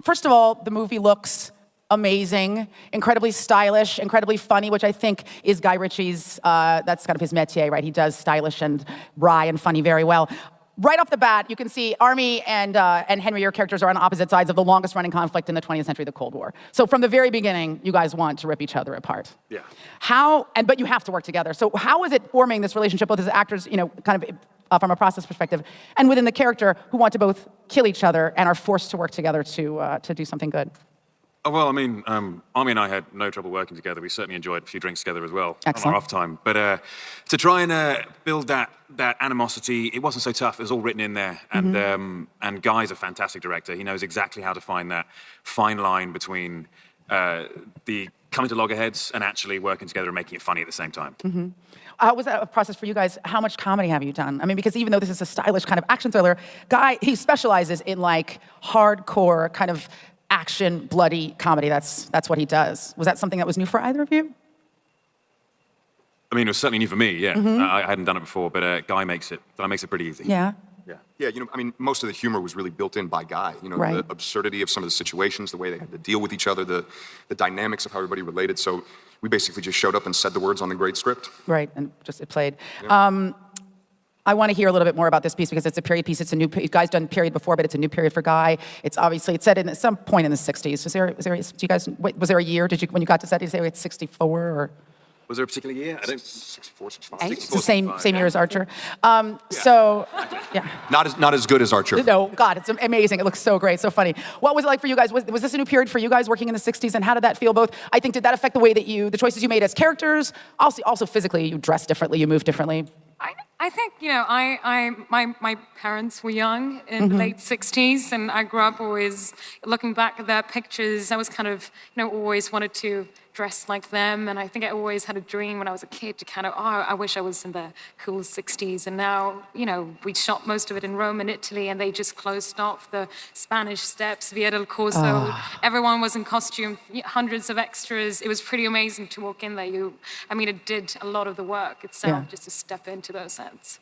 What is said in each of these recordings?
first of all, the movie looks amazing, incredibly stylish, incredibly funny, which I think is Guy Ritchie's, that's kind of his métier, right? He does stylish and wry and funny very well. Right off the bat, you can see Armie and Henry, your characters, are on opposite sides of the longest running conflict in the 20th century, the Cold War. So from the very beginning, you guys want to rip each other apart. Yeah. But you have to work together. So how is it forming this relationship, both as actors, kind of from a process perspective, and within the character who want to both kill each other and are forced to work together to do something good? Oh, well, I mean, Armie and I had no trouble working together. We certainly enjoyed a few drinks together as well. Excellent. On our off time. But to try and build that animosity, it wasn't so tough. It was all written in there. And Guy's a fantastic director. He knows exactly how to find that fine line between the coming to loggerheads and actually working together and making it funny at the same time. How was that a process for you guys? How much comedy have you done? I mean, because even though this is a stylish kind of action thriller, Guy, he specializes in like hardcore kind of action, bloody comedy. That's what he does. Was that something that was new for either of you? I mean, it was certainly new for me, yeah. I hadn't done it before, but Guy makes it pretty easy. Yeah. Yeah, I mean, most of the humor was really built in by Guy. Right. The absurdity of some of the situations, the way they had to deal with each other, the dynamics of how everybody related. So we basically just showed up and said the words on the great script. Right, and just it played. Yeah. I want to hear a little bit more about this piece because it's a period piece. It's a new. Guy's done period before, but it's a new period for Guy. It's set in at some point in the '60s. Was there a year? When you got to set, did you say it's '64 or? Was there a particular year? I don't. 64, 65. It's the same year as Archer. So, yeah. Not as good as Archer. No, God, it's amazing. It looks so great, so funny. What was it like for you guys? Was this a new period for you guys working in the '60s, and how did that feel? Both, I think, did that affect the way that the choices you made as characters? Also physically, you dressed differently, you moved differently. I think, my parents were young in the late 60s, and I grew up always looking back at their pictures. I was kind of, always wanted to dress like them, and I think I always had a dream when I was a kid to kind of, I wish I was in the cool 60s. And now, we shot most of it in Rome and Italy, and they just closed off the Spanish Steps, Via del Corso. Everyone was in costume, hundreds of extras. It was pretty amazing to walk in there. It did a lot of the work itself, just to step into those sets.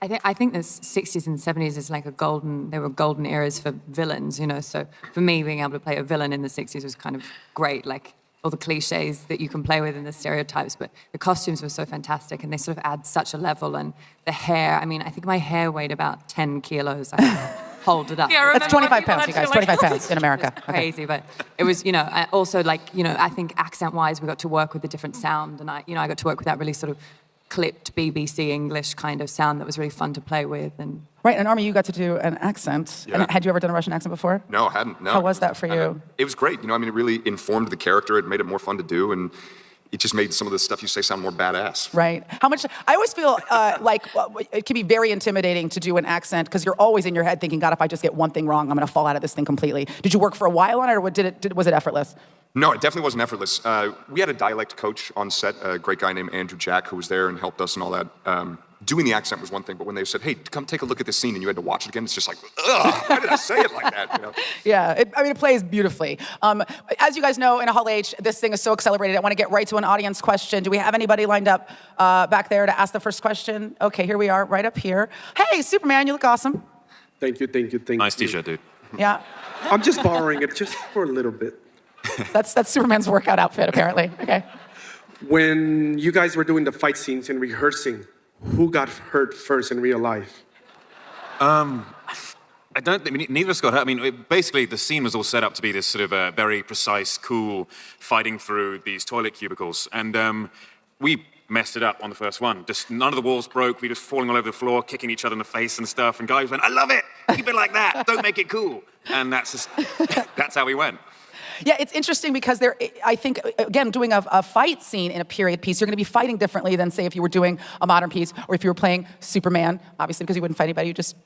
I think the 60s and 70s is like they were golden eras for villains, So for me, being able to play a villain in the 60s was kind of great, like all the cliches that you can play with and the stereotypes, but the costumes were so fantastic and they sort of add such a level. And the hair, I think my hair weighed about 10 kilos. I hold it up. Yeah, that's 25 pounds, you guys, 25 pounds in America. It's crazy, but it was, also I think accent-wise, we got to work with a different sound, and I got to work with that really sort of clipped BBC English kind of sound that was really fun to play with. And right, and Armie, you got to do an accent. Yeah. And had you ever done a Russian accent before? No, I hadn't. No. How was that for you? It was great. It really informed the character. It made it more fun to do, and it just made some of the stuff you say sound more badass. Right. I always feel like it can be very intimidating to do an accent because you're always in your head thinking, God, if I just get one thing wrong, I'm going to fall out of this thing completely. Did you work for a while on it, or was it effortless? No, it definitely wasn't effortless. We had a dialect coach on set, a great guy named Andrew Jack, who was there and helped us and all that. Doing the accent was one thing, but when they said, hey, come take a look at this scene, and you had to watch it again, it's just like, ugh, why did I say it like that? Yeah, it plays beautifully. As you guys know, in a Hall H, this thing is so accelerated. I want to get right to an audience question. Do we have anybody lined up back there to ask the first question? Okay, here we are, right up here. Hey, Superman, you look awesome. Thank you. Nice t-shirt, dude. Yeah. I'm just borrowing it just for a little bit. That's Superman's workout outfit, apparently. Okay. When you guys were doing the fight scenes and rehearsing, who got hurt first in real life? I don't think neither of us got hurt. Basically, the scene was all set up to be this sort of very precise, cool fighting through these toilet cubicles, and we messed it up on the first one. Just none of the walls broke. We were just falling all over the floor, kicking each other in the face and stuff. And guys went, "I love it. Keep it like that. Don't make it cool." And that's how we went. Yeah, it's interesting because I think, again, doing a fight scene in a period piece, you're going to be fighting differently than, say, if you were doing a modern piece or if you were playing Superman, obviously, because you wouldn't fight anybody, you just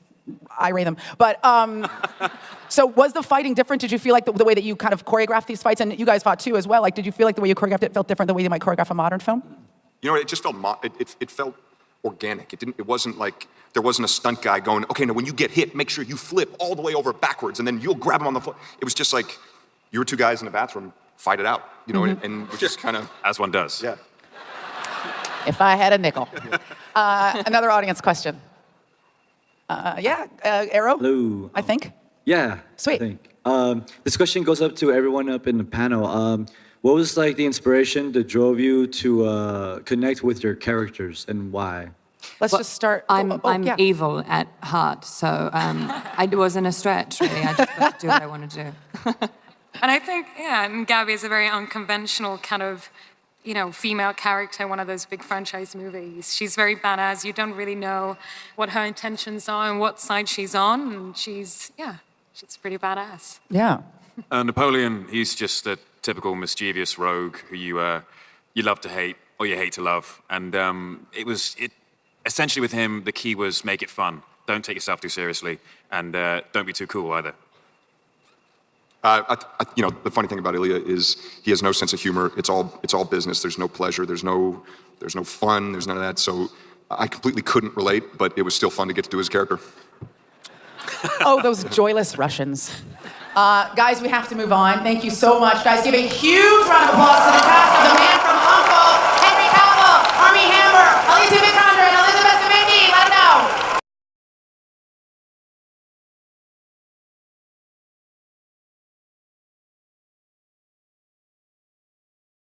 irate them. But, so was the fighting different? Did you feel like the way that you kind of choreographed these fights, and you guys fought too as well, did you feel like the way you choreographed it felt different than the way you might choreograph a modern film? It just felt, it felt organic. It wasn't like, there wasn't a stunt guy going, okay, now when you get hit, make sure you flip all the way over backwards, and then you'll grab him on the floor. It was just like, you were two guys in the bathroom, fight it out, and we just kind of... As one does. Yeah. If I had a nickel. Another audience question. Arrow? Hello. I think. Yeah. Sweet. I think. This question goes up to everyone up in the panel. What was like the inspiration that drove you to connect with your characters and why? Let's just start. I'm yeah. evil at heart, so it wasn't a stretch, really. I just got to do what I want to do. And I think, yeah, and Gabby is a very unconventional kind of, female character, one of those big franchise movies. She's very badass. You don't really know what her intentions are and what side she's on, and she's pretty badass. Yeah. Napoleon, he's just a typical mischievous rogue who you love to hate or you hate to love. And essentially with him, the key was make it fun. Don't take yourself too seriously, and don't be too cool either. The funny thing about Ilya is he has no sense of humor. It's all business. There's no pleasure. There's no fun. There's none of that. So I completely couldn't relate, but it was still fun to get to do his character. Oh, those joyless Russians. Guys, we have to move on. Thank you so much. Guys, give a huge round of applause to the